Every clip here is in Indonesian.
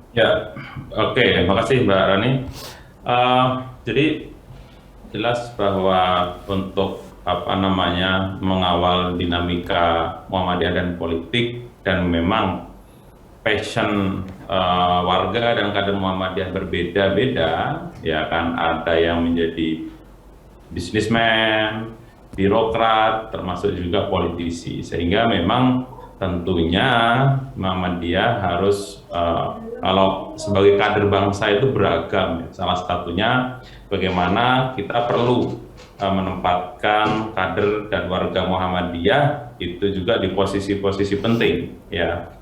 Ya, oke, makasih Mbak Rani. Eh, jadi jelas bahwa untuk apa namanya mengawal dinamika Muhammadiyah dan politik dan memang passion warga dan kader Muhammadiyah berbeda-beda, ya kan ada yang menjadi bisnismen, birokrat, termasuk juga politisi. Sehingga memang tentunya Muhammadiyah harus kalau sebagai kader bangsa itu beragam. Salah satunya bagaimana kita perlu menempatkan kader dan warga Muhammadiyah itu juga di posisi-posisi penting, ya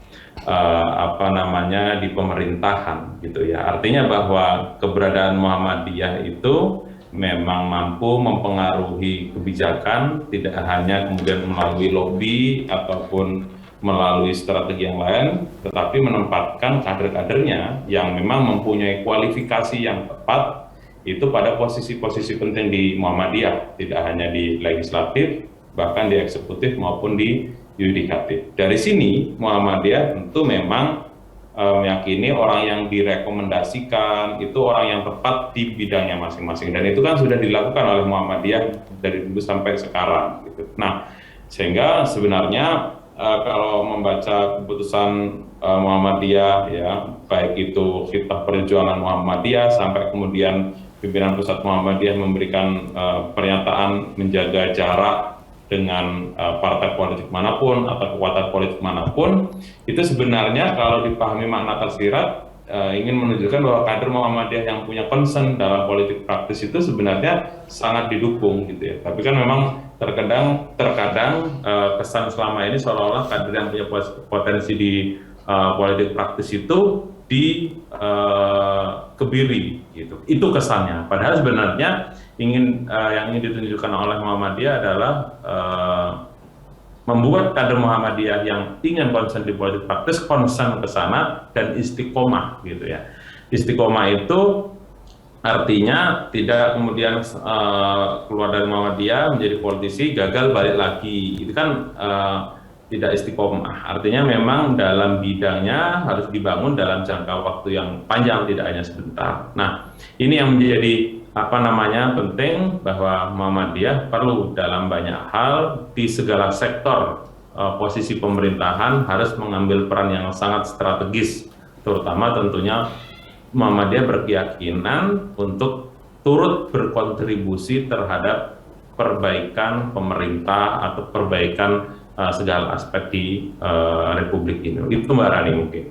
apa namanya di pemerintahan gitu ya. Artinya bahwa keberadaan Muhammadiyah itu memang mampu mempengaruhi kebijakan, tidak hanya kemudian melalui lobby ataupun melalui strategi yang lain, tetapi menempatkan kader-kadernya yang memang mempunyai kualifikasi yang tepat itu pada posisi-posisi penting di Muhammadiyah, tidak hanya di legislatif, bahkan di eksekutif maupun di yudikatif. Dari sini Muhammadiyah tentu memang meyakini orang yang direkomendasikan itu orang yang tepat di bidangnya masing-masing, dan itu kan sudah dilakukan oleh Muhammadiyah dari dulu sampai sekarang gitu. Nah, sehingga sebenarnya kalau membaca keputusan Muhammadiyah ya, baik itu Khitah Perjuangan Muhammadiyah sampai kemudian pimpinan pusat Muhammadiyah memberikan pernyataan menjaga jarak dengan partai politik manapun atau kekuatan politik manapun, itu sebenarnya kalau dipahami makna tersirat ingin menunjukkan bahwa kader Muhammadiyah yang punya concern dalam politik praktis itu sebenarnya sangat didukung gitu ya. Tapi kan memang terkadang kesan selama ini seolah-olah kader yang punya potensi di politik praktis itu dikebiri gitu. Itu kesannya. Padahal sebenarnya yang ingin ditunjukkan oleh Muhammadiyah adalah membuat kader Muhammadiyah yang ingin concern di politik praktis concern ke sana dan istiqomah gitu ya. Istiqomah itu artinya tidak kemudian keluar dari Muhammadiyah menjadi politisi gagal balik lagi. Itu kan tidak istiqomah. Artinya memang dalam bidangnya harus dibangun dalam jangka waktu yang panjang, tidak hanya sebentar. Nah, ini yang menjadi apa namanya penting, bahwa Muhammadiyah perlu dalam banyak hal di segala sektor posisi pemerintahan harus mengambil peran yang sangat strategis, terutama tentunya Muhammadiyah berkeyakinan untuk turut berkontribusi terhadap perbaikan pemerintah atau perbaikan segala aspek di Republik ini. Itu Mbak Rani mungkin.